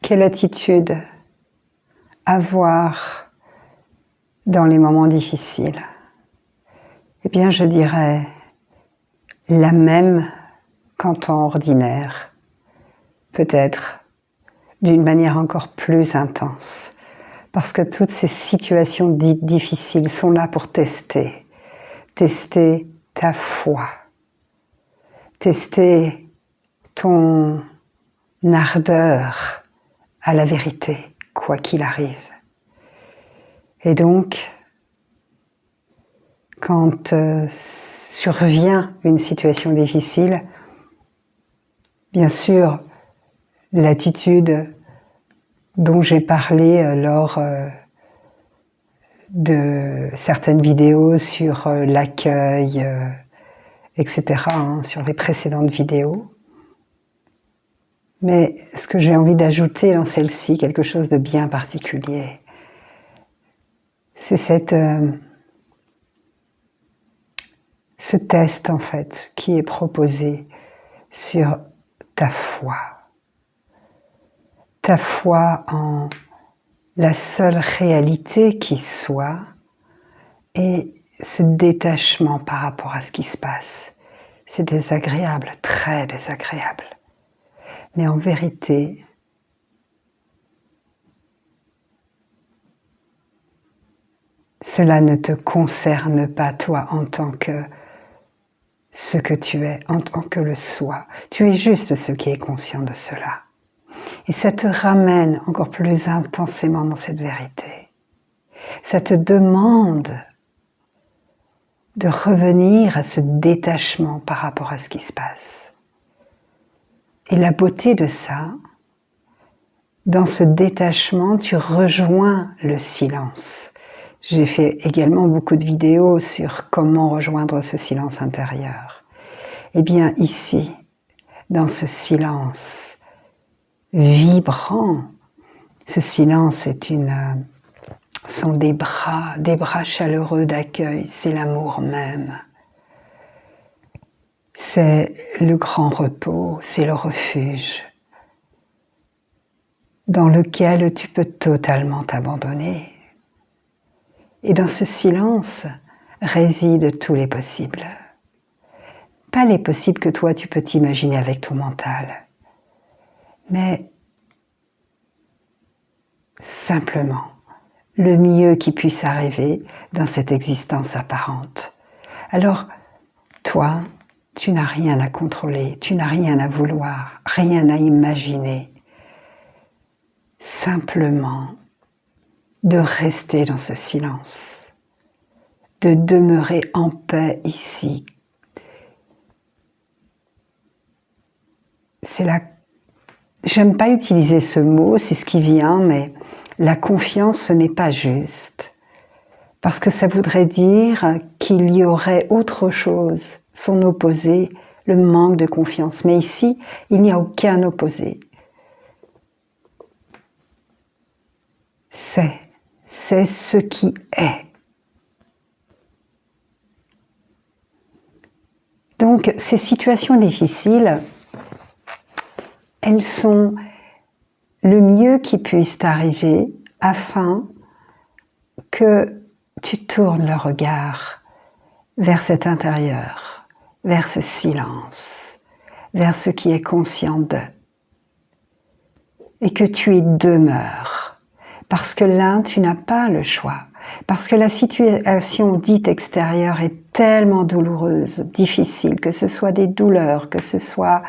quelle attitude avoir dans les moments difficiles? Eh bien, je dirais la même qu'en temps ordinaire, peut-être d'une manière encore plus intense, parce que toutes ces situations dites difficiles sont là pour tester ta foi, tester ton ardeur à la vérité, quoi qu'il arrive. Et donc, quand survient une situation difficile, bien sûr, l'attitude dont j'ai parlé lors de certaines vidéos sur l'accueil, etc., sur les précédentes vidéos. Mais ce que j'ai envie d'ajouter dans celle-ci, quelque chose de bien particulier, c'est ce test en fait qui est proposé sur ta foi. Ta foi en la seule réalité qui soit et ce détachement par rapport à ce qui se passe. C'est désagréable, très désagréable. Mais en vérité, cela ne te concerne pas toi en tant que ce que tu es, en tant que le soi. Tu es juste ce qui est conscient de cela. Et ça te ramène encore plus intensément dans cette vérité. Ça te demande de revenir à ce détachement par rapport à ce qui se passe. Et la beauté de ça, dans ce détachement, tu rejoins le silence. J'ai fait également beaucoup de vidéos sur comment rejoindre ce silence intérieur. Eh bien ici, dans ce silence vibrant, ce silence sont des bras chaleureux d'accueil, c'est l'amour même. C'est le grand repos, c'est le refuge dans lequel tu peux totalement t'abandonner. Et dans ce silence résident tous les possibles. Pas les possibles que toi tu peux t'imaginer avec ton mental, mais simplement le mieux qui puisse arriver dans cette existence apparente. Alors, toi, tu n'as rien à contrôler, tu n'as rien à vouloir, rien à imaginer. Simplement de rester dans ce silence, de demeurer en paix ici. J'aime pas utiliser ce mot, c'est ce qui vient, mais la confiance, ce n'est pas juste. Parce que ça voudrait dire qu'il y aurait autre chose, son opposé, le manque de confiance. Mais ici, il n'y a aucun opposé. C'est ce qui est. Donc, ces situations difficiles, elles sont le mieux qui puisse t'arriver afin que tu tournes le regard vers cet intérieur, vers ce silence, vers ce qui est conscient d'eux, et que tu y demeures. Parce que là, tu n'as pas le choix. Parce que la situation dite extérieure est tellement douloureuse, difficile, que ce soit des douleurs, que ce soit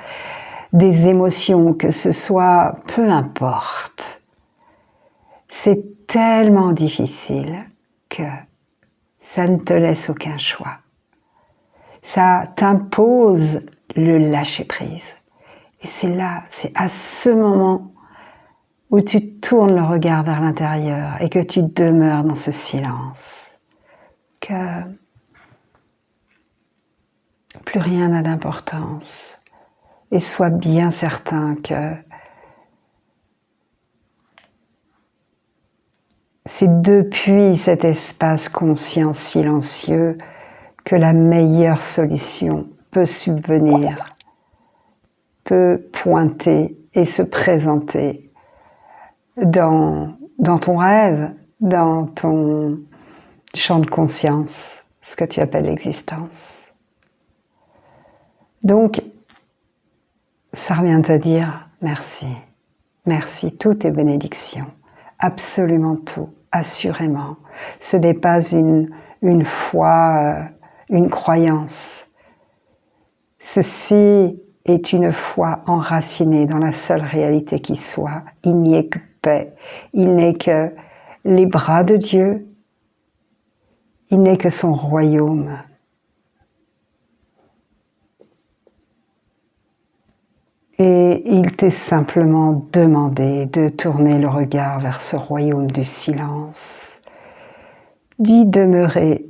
des émotions, que ce soit peu importe. C'est tellement difficile que ça ne te laisse aucun choix. Ça t'impose le lâcher-prise. Et c'est là, c'est à ce moment où tu tournes le regard vers l'intérieur et que tu demeures dans ce silence, que plus rien n'a d'importance. Et sois bien certain que c'est depuis cet espace conscient silencieux que la meilleure solution peut subvenir, peut pointer et se présenter dans ton rêve, dans ton champ de conscience, ce que tu appelles l'existence. Donc, ça revient à dire merci. Merci, toutes tes bénédictions, absolument tout, assurément. Ce n'est pas une foi, une croyance. Ceci est une foi enracinée dans la seule réalité qui soit. Il n'y est que paix, il n'est que les bras de Dieu, il n'est que son royaume. Et il t'est simplement demandé de tourner le regard vers ce royaume du silence, d'y demeurer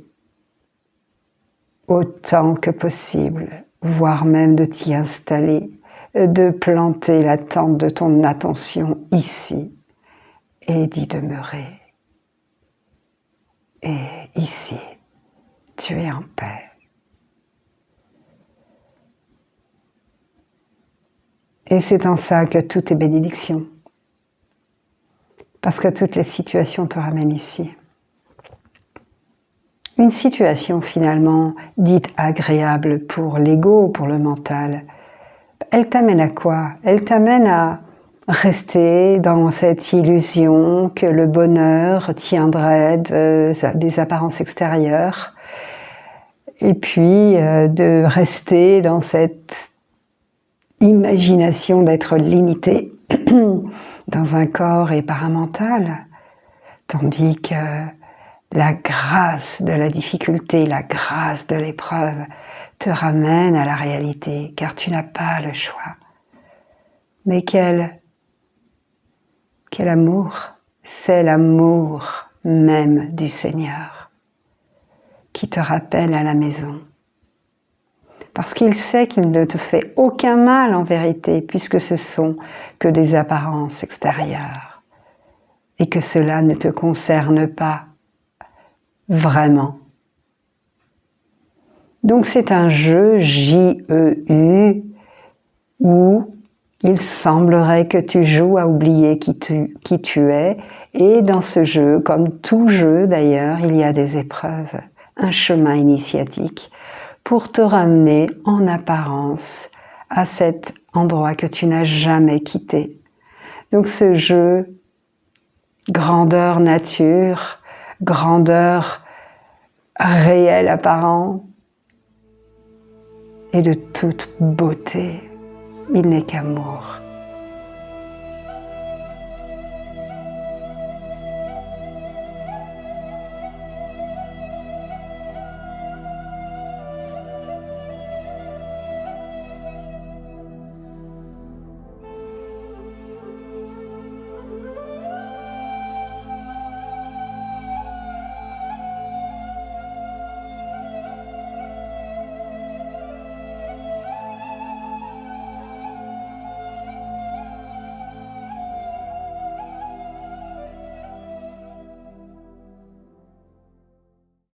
autant que possible, voire même de t'y installer, de planter la tente de ton attention ici et d'y demeurer. Et ici, tu es en paix. Et c'est en ça que tout est bénédiction. Parce que toutes les situations te ramènent ici. Une situation finalement dite agréable pour l'ego, pour le mental, elle t'amène à quoi? Elle t'amène à rester dans cette illusion que le bonheur tiendrait des apparences extérieures, et puis de rester dans cette imagination d'être limité dans un corps et par un mental, tandis que la grâce de la difficulté, la grâce de l'épreuve te ramène à la réalité, car tu n'as pas le choix. Mais quel amour! C'est l'amour même du Seigneur qui te rappelle à la maison. Parce qu'il sait qu'il ne te fait aucun mal en vérité, puisque ce sont que des apparences extérieures, et que cela ne te concerne pas vraiment. Donc c'est un jeu, J-E-U, où il semblerait que tu joues à oublier qui tu es, et dans ce jeu, comme tout jeu d'ailleurs, il y a des épreuves, un chemin initiatique, pour te ramener en apparence à cet endroit que tu n'as jamais quitté. Donc ce jeu, grandeur nature, grandeur réelle apparent, et de toute beauté, il n'est qu'amour.